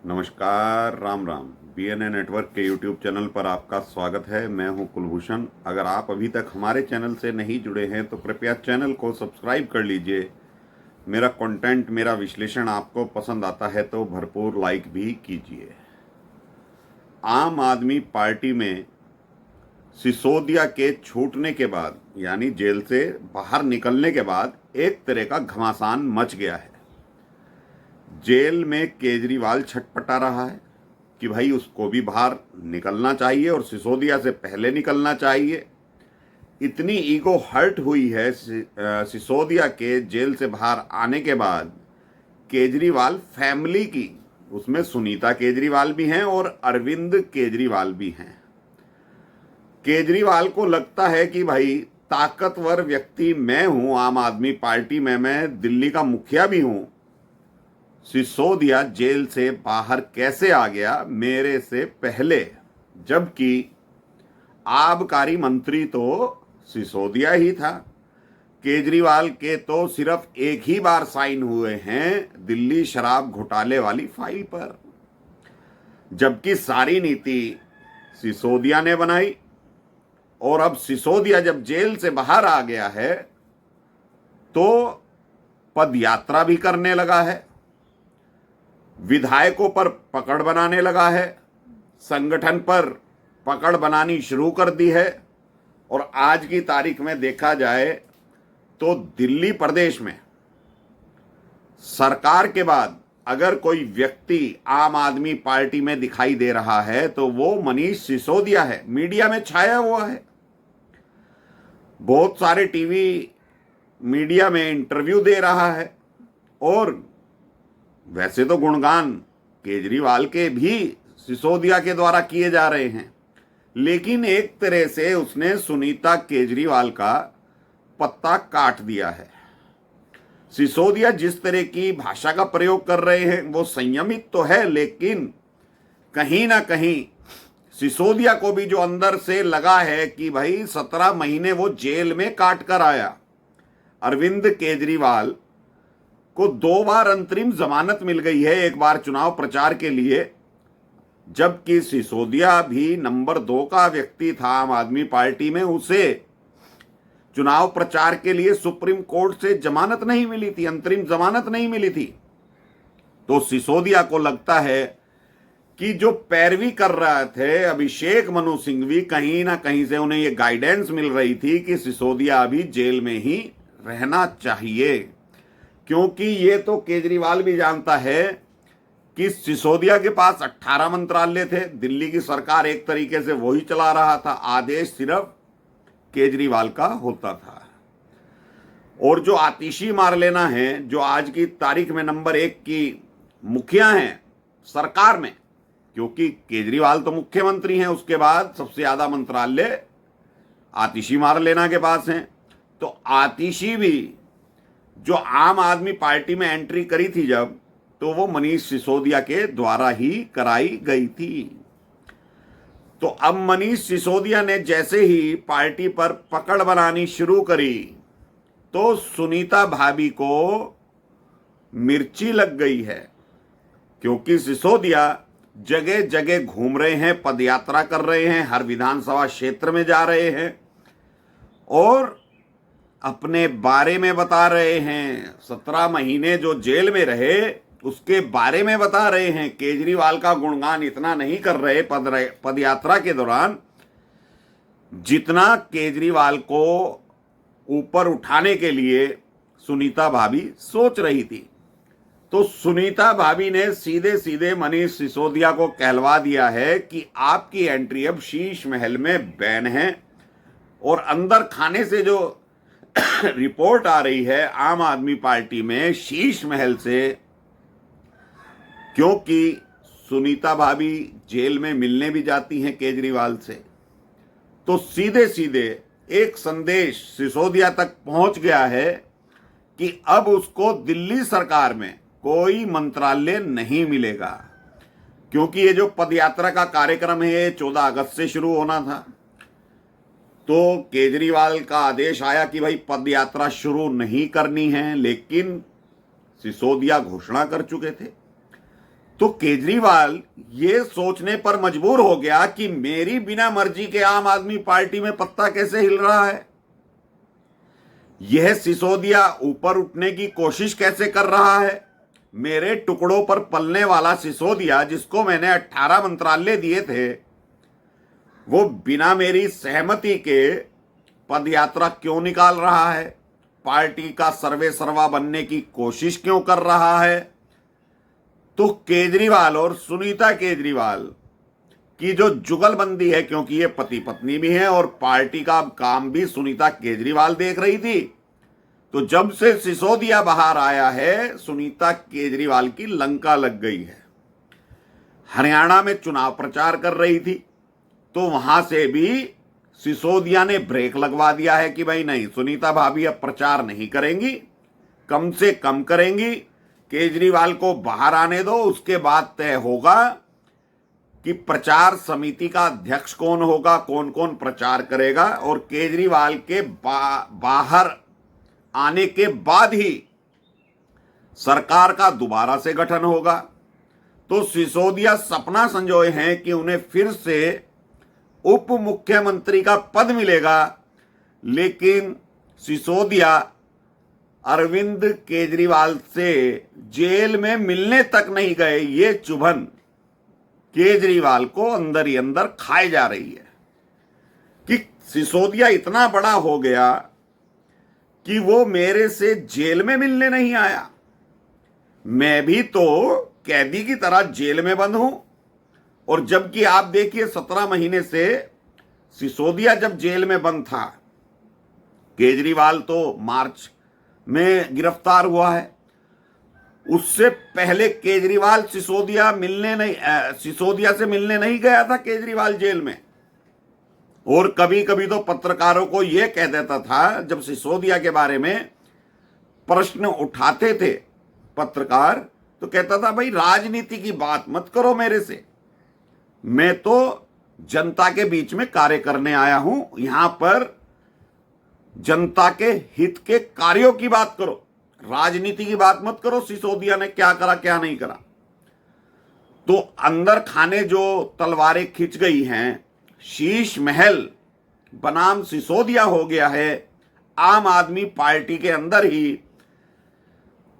नमस्कार, Ram Ram. BNA network के YouTube channel पर आपका स्वागत है। मैं हूं कुलभूषण। अगर आप अभी तक हमारे चैनल से नहीं जुड़े हैं तो कृपया चैनल को सब्सक्राइब कर लीजिए। मेरा कंटेंट, मेरा विश्लेषण आपको पसंद आता है तो भरपूर लाइक भी कीजिए। आम आदमी पार्टी में सिसोदिया के छूटने के बाद, यानी जेल से बाहर निकलने के बाद, एक तरह का घमासान मच गया है। जेल में केजरीवाल छटपटा रहा है कि भाई उसको भी बाहर निकलना चाहिए और सिसोदिया से पहले निकलना चाहिए। इतनी ईगो हर्ट हुई है सिसोदिया के जेल से बाहर आने के बाद केजरीवाल फैमिली की। उसमें सुनीता केजरीवाल भी हैं और अरविंद केजरीवाल भी हैं। केजरीवाल को लगता है कि भाई ताकतवर व्यक्ति मैं हूं, आम आदमी पार्टी में मैं दिल्ली का मुखिया भी हूं। सिसोदिया जेल से बाहर कैसे आ गया मेरे से पहले, जबकि आबकारी मंत्री तो सिसोदिया ही था। केजरीवाल के तो सिर्फ एक ही बार साइन हुए हैं दिल्ली शराब घोटाले वाली फाइल पर, जबकि सारी नीति सिसोदिया ने बनाई। और अब सिसोदिया जब जेल से बाहर आ गया है तो पदयात्रा भी करने लगा है, विधायकों पर पकड़ बनाने लगा है, संगठन पर पकड़ बनानी शुरू कर दी है। और आज की तारीख में देखा जाए तो दिल्ली प्रदेश में सरकार के बाद अगर कोई व्यक्ति आम आदमी पार्टी में दिखाई दे रहा है तो वो मनीष सिसोदिया है। मीडिया में छाया हुआ है, बहुत सारे टीवी मीडिया में इंटरव्यू दे रहा है। और वैसे तो गुणगान केजरीवाल के भी सिसोदिया के द्वारा किए जा रहे हैं, लेकिन एक तरह से उसने सुनीता केजरीवाल का पत्ता काट दिया है। सिसोदिया जिस तरह की भाषा का प्रयोग कर रहे हैं वो संयमित तो है, लेकिन कहीं ना कहीं सिसोदिया को भी जो अंदर से लगा है कि भाई 17 महीने वो जेल में काट कर आया। अरविंद केजरीवाल को 2 बार अंतरिम जमानत मिल गई है, एक बार चुनाव प्रचार के लिए, जबकि सिसोदिया भी नंबर 2 का व्यक्ति था आम आदमी पार्टी में। उसे चुनाव प्रचार के लिए सुप्रीम कोर्ट से जमानत नहीं मिली थी, अंतरिम जमानत नहीं मिली थी। तो सिसोदिया को लगता है कि जो पैरवी कर रहे थे अभिषेक मनु सिंघवी, कहीं ना कहीं से उन्हें यह गाइडेंस मिल रही थी कि सिसोदिया अभी जेल में ही रहना चाहिए। क्योंकि ये तो केजरीवाल भी जानता है कि सिसोदिया के पास 18 मंत्रालय थे, दिल्ली की सरकार एक तरीके से वही चला रहा था, आदेश सिर्फ केजरीवाल का होता था। और जो आतिशी मार लेना है, जो आज की तारीख में नंबर 1 की मुखिया हैं सरकार में, क्योंकि केजरीवाल तो मुख्यमंत्री हैं, उसके बाद सबसे ज्यादा मंत्रालय आतिशी मार लेना के पास हैं। तो आतिशी भी जो आम आदमी पार्टी में एंट्री करी थी जब, तो वो मनीष सिसोदिया के द्वारा ही कराई गई थी। तो अब मनीष सिसोदिया ने जैसे ही पार्टी पर पकड़ बनानी शुरू करी तो सुनीता भाभी को मिर्ची लग गई है, क्योंकि सिसोदिया जगह जगह घूम रहे हैं, पदयात्रा कर रहे हैं, हर विधानसभा क्षेत्र में जा रहे हैं और अपने बारे में बता रहे हैं। 17 महीने जो जेल में रहे उसके बारे में बता रहे हैं। केजरीवाल का गुणगान इतना नहीं कर रहे पदयात्रा के दौरान जितना केजरीवाल को ऊपर उठाने के लिए सुनीता भाभी सोच रही थी। तो सुनीता भाभी ने सीधे सीधे मनीष सिसोदिया को कहलवा दिया है कि आपकी एंट्री अब शीश महल में बैन है। और अंदर खाने से जो रिपोर्ट आ रही है आम आदमी पार्टी में शीश महल से, क्योंकि सुनीता भाभी जेल में मिलने भी जाती हैं केजरीवाल से, तो सीधे सीधे एक संदेश सिसोदिया तक पहुंच गया है कि अब उसको दिल्ली सरकार में कोई मंत्रालय नहीं मिलेगा। क्योंकि ये जो पदयात्रा का कार्यक्रम है ये 14 अगस्त से शुरू होना था, तो केजरीवाल का आदेश आया कि भाई पदयात्रा शुरू नहीं करनी है, लेकिन सिसोदिया घोषणा कर चुके थे। तो केजरीवाल ये सोचने पर मजबूर हो गया कि मेरी बिना मर्जी के आम आदमी पार्टी में पत्ता कैसे हिल रहा है, यह सिसोदिया ऊपर उठने की कोशिश कैसे कर रहा है। मेरे टुकड़ों पर पलने वाला सिसोदिया, जिसको मैंने 18 मंत्रालय दिए थे, वो बिना मेरी सहमति के पदयात्रा क्यों निकाल रहा है, पार्टी का सर्वे सर्वा बनने की कोशिश क्यों कर रहा है। तो केजरीवाल और सुनीता केजरीवाल की जो जुगलबंदी है, क्योंकि ये पति पत्नी भी हैं और पार्टी का काम भी सुनीता केजरीवाल देख रही थी, तो जब से सिसोदिया बाहर आया है, सुनीता केजरीवाल की लंका लग गई है। हरियाणा में चुनाव प्रचार कर रही थी, तो वहां से भी सिसोदिया ने ब्रेक लगवा दिया है कि भाई नहीं, सुनीता भाभी अब प्रचार नहीं करेंगी, कम से कम करेंगी, केजरीवाल को बाहर आने दो, उसके बाद तय होगा कि प्रचार समिति का अध्यक्ष कौन होगा, कौन कौन प्रचार करेगा, और केजरीवाल के बाहर आने के बाद ही सरकार का दोबारा से गठन होगा। तो सिसोदिया सपना संजोए हैं कि उन्हें फिर से उप मुख्यमंत्री का पद मिलेगा, लेकिन सिसोदिया अरविंद केजरीवाल से जेल में मिलने तक नहीं गए। ये चुभन केजरीवाल को अंदर ही अंदर खाए जा रही है कि सिसोदिया इतना बड़ा हो गया कि वो मेरे से जेल में मिलने नहीं आया। मैं भी तो कैदी की तरह जेल में बंद हूं, और जबकि आप देखिए 17 महीने से सिसोदिया जब जेल में बंद था, केजरीवाल तो मार्च में गिरफ्तार हुआ है, उससे पहले केजरीवाल सिसोदिया से मिलने नहीं गया था केजरीवाल जेल में। और कभी कभी तो पत्रकारों को यह कह देता था, जब सिसोदिया के बारे में प्रश्न उठाते थे पत्रकार, तो कहता था भाई राजनीति की बात मत करो मेरे से, मैं तो जनता के बीच में कार्य करने आया हूं, यहां पर जनता के हित के कार्यों की बात करो, राजनीति की बात मत करो सिसोदिया ने क्या करा क्या नहीं करा। तो अंदर खाने जो तलवारें खिंच गई हैं, शीश महल बनाम सिसोदिया हो गया है आम आदमी पार्टी के अंदर ही,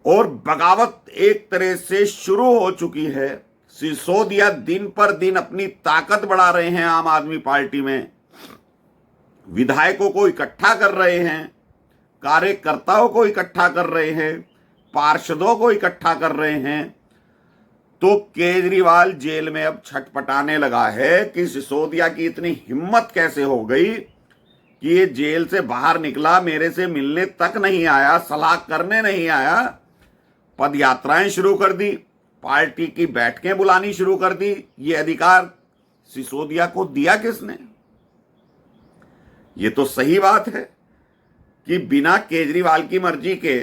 और बगावत एक तरह से शुरू हो चुकी है। सिसोदिया दिन पर दिन अपनी ताकत बढ़ा रहे हैं आम आदमी पार्टी में, विधायकों को इकट्ठा कर रहे हैं, कार्यकर्ताओं को इकट्ठा कर रहे हैं, पार्षदों को इकट्ठा कर रहे हैं। तो केजरीवाल जेल में अब छटपटाने लगा है कि सिसोदिया की इतनी हिम्मत कैसे हो गई कि ये जेल से बाहर निकला, मेरे से मिलने तक नहीं आया, सलाह करने नहीं आया, पदयात्राएं शुरू कर दी, पार्टी की बैठकें बुलानी शुरू कर दी। ये अधिकार सिसोदिया को दिया किसने? ये तो सही बात है कि बिना केजरीवाल की मर्जी के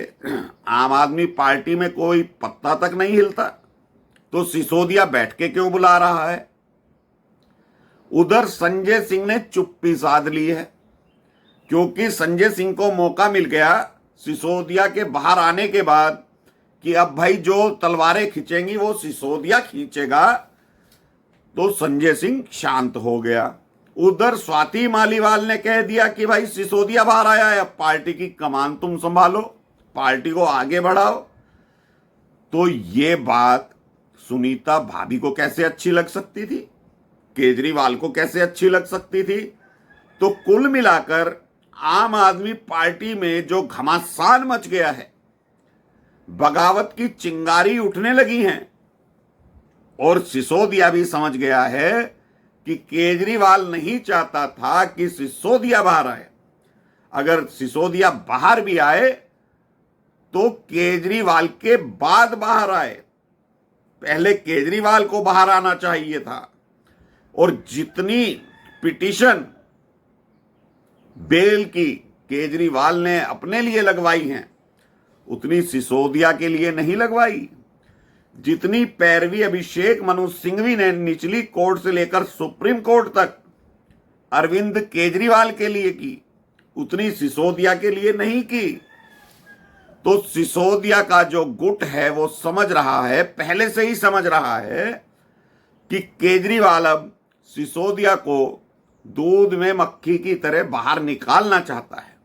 आम आदमी पार्टी में कोई पत्ता तक नहीं हिलता, तो सिसोदिया बैठ के क्यों बुला रहा है? उधर संजय सिंह ने चुप्पी साध ली है, क्योंकि संजय सिंह को मौका मिल गया सिसोदिया के बाहर आने के बाद कि अब भाई जो तलवारें खींचेंगी वो सिसोदिया खींचेगा, तो संजय सिंह शांत हो गया। उधर स्वाति मालीवाल ने कह दिया कि भाई सिसोदिया बाहर आया है, अब पार्टी की कमान तुम संभालो, पार्टी को आगे बढ़ाओ। तो ये बात सुनीता भाभी को कैसे अच्छी लग सकती थी, केजरीवाल को कैसे अच्छी लग सकती थी? तो कुल मिलाकर आम आदमी पार्टी में जो घमासान मच गया है, बगावत की चिंगारी उठने लगी हैं, और सिसोदिया भी समझ गया है कि केजरीवाल नहीं चाहता था कि सिसोदिया बाहर आए। अगर सिसोदिया बाहर भी आए तो केजरीवाल के बाद बाहर आए, पहले केजरीवाल को बाहर आना चाहिए था। और जितनी पिटीशन बेल की केजरीवाल ने अपने लिए लगवाई हैं, उतनी सिसोदिया के लिए नहीं लगवाई। जितनी पैरवी अभिषेक मनु सिंघवी ने निचली कोर्ट से लेकर सुप्रीम कोर्ट तक अरविंद केजरीवाल के लिए की, उतनी सिसोदिया के लिए नहीं की। तो सिसोदिया का जो गुट है वो समझ रहा है, पहले से ही समझ रहा है कि केजरीवाल अब सिसोदिया को दूध में मक्खी की तरह बाहर निकालना चाहता है।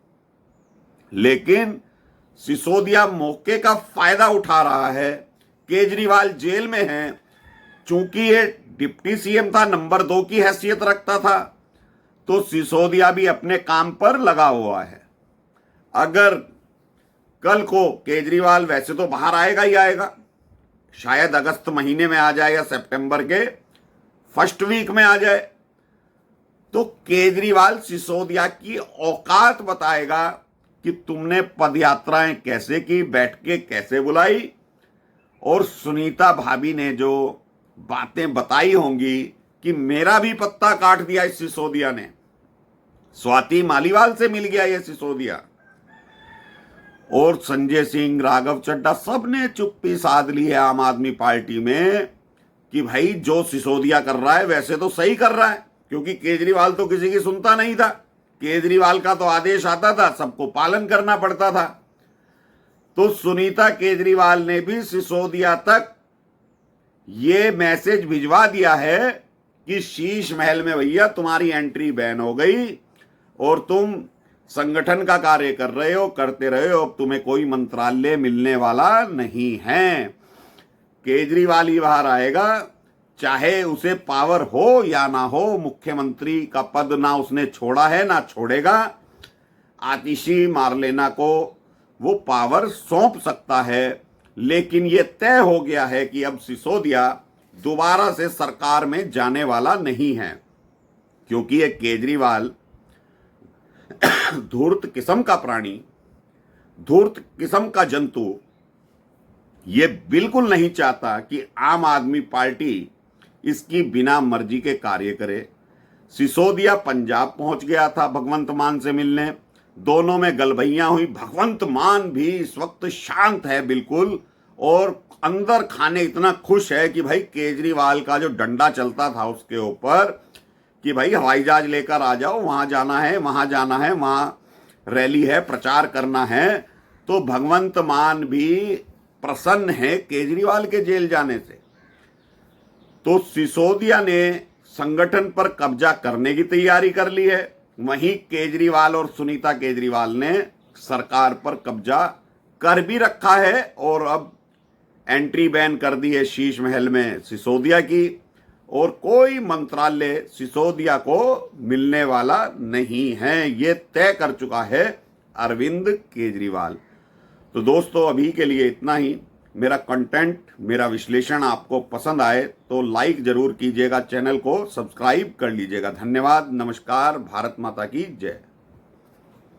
लेकिन सिसोदिया मौके का फायदा उठा रहा है। केजरीवाल जेल में है, चूंकि ये डिप्टी सीएम था, नंबर 2 की हैसियत रखता था, तो सिसोदिया भी अपने काम पर लगा हुआ है। अगर कल को केजरीवाल, वैसे तो बाहर आएगा ही आएगा, शायद अगस्त महीने में आ जाए या सितंबर के फर्स्ट वीक में आ जाए, तो केजरीवाल सिसोदिया की औकात बताएगा कि तुमने पदयात्राएं कैसे की, बैठ के कैसे बुलाई, और सुनीता भाभी ने जो बातें बताई होंगी कि मेरा भी पत्ता काट दिया इस सिसोदिया ने, स्वाति मालीवाल से मिल गया ये सिसोदिया, और संजय सिंह, राघव चड्ढा, सबने चुप्पी साध ली है आम आदमी पार्टी में कि भाई जो सिसोदिया कर रहा है वैसे तो सही कर रहा है, क्योंकि केजरीवाल तो किसी की सुनता नहीं था। केजरीवाल का तो आदेश आता था, सबको पालन करना पड़ता था। तो सुनीता केजरीवाल ने भी सिसोदिया तक ये मैसेज भिजवा दिया है कि शीश महल में भैया तुम्हारी एंट्री बैन हो गई और तुम संगठन का कार्य कर रहे हो, करते रहे हो, अब तुम्हें कोई मंत्रालय मिलने वाला नहीं है। केजरीवाल ही बाहर आएगा, चाहे उसे पावर हो या ना हो, मुख्यमंत्री का पद ना उसने छोड़ा है ना छोड़ेगा। आतिशी मारलेना को वो पावर सौंप सकता है, लेकिन ये तय हो गया है कि अब सिसोदिया दोबारा से सरकार में जाने वाला नहीं है, क्योंकि ये केजरीवाल धूर्त किस्म का प्राणी, धूर्त किस्म का जंतु, ये बिल्कुल नहीं चाहता कि आम आदमी पार्टी इसकी बिना मर्जी के कार्य करे। सिसोदिया पंजाब पहुंच गया था भगवंत मान से मिलने, दोनों में गलभैया हुई। भगवंत मान भी इस वक्त शांत है बिल्कुल, और अंदर खाने इतना खुश है कि भाई केजरीवाल का जो डंडा चलता था उसके ऊपर कि भाई हवाई जहाज लेकर आ जाओ, वहां जाना है, वहां जाना है, वहां रैली है, प्रचार करना है, तो भगवंत मान भी प्रसन्न है केजरीवाल के जेल जाने से। तो सिसोदिया ने संगठन पर कब्जा करने की तैयारी कर ली है, वहीं केजरीवाल और सुनीता केजरीवाल ने सरकार पर कब्जा कर भी रखा है, और अब एंट्री बैन कर दी है शीश महल में सिसोदिया की, और कोई मंत्रालय सिसोदिया को मिलने वाला नहीं है, ये तय कर चुका है अरविंद केजरीवाल। तो दोस्तों अभी के लिए इतना ही। मेरा कंटेंट, मेरा विश्लेषण आपको पसंद आए तो लाइक जरूर कीजिएगा, चैनल को सब्सक्राइब कर लीजिएगा। धन्यवाद, नमस्कार, भारत माता की जय।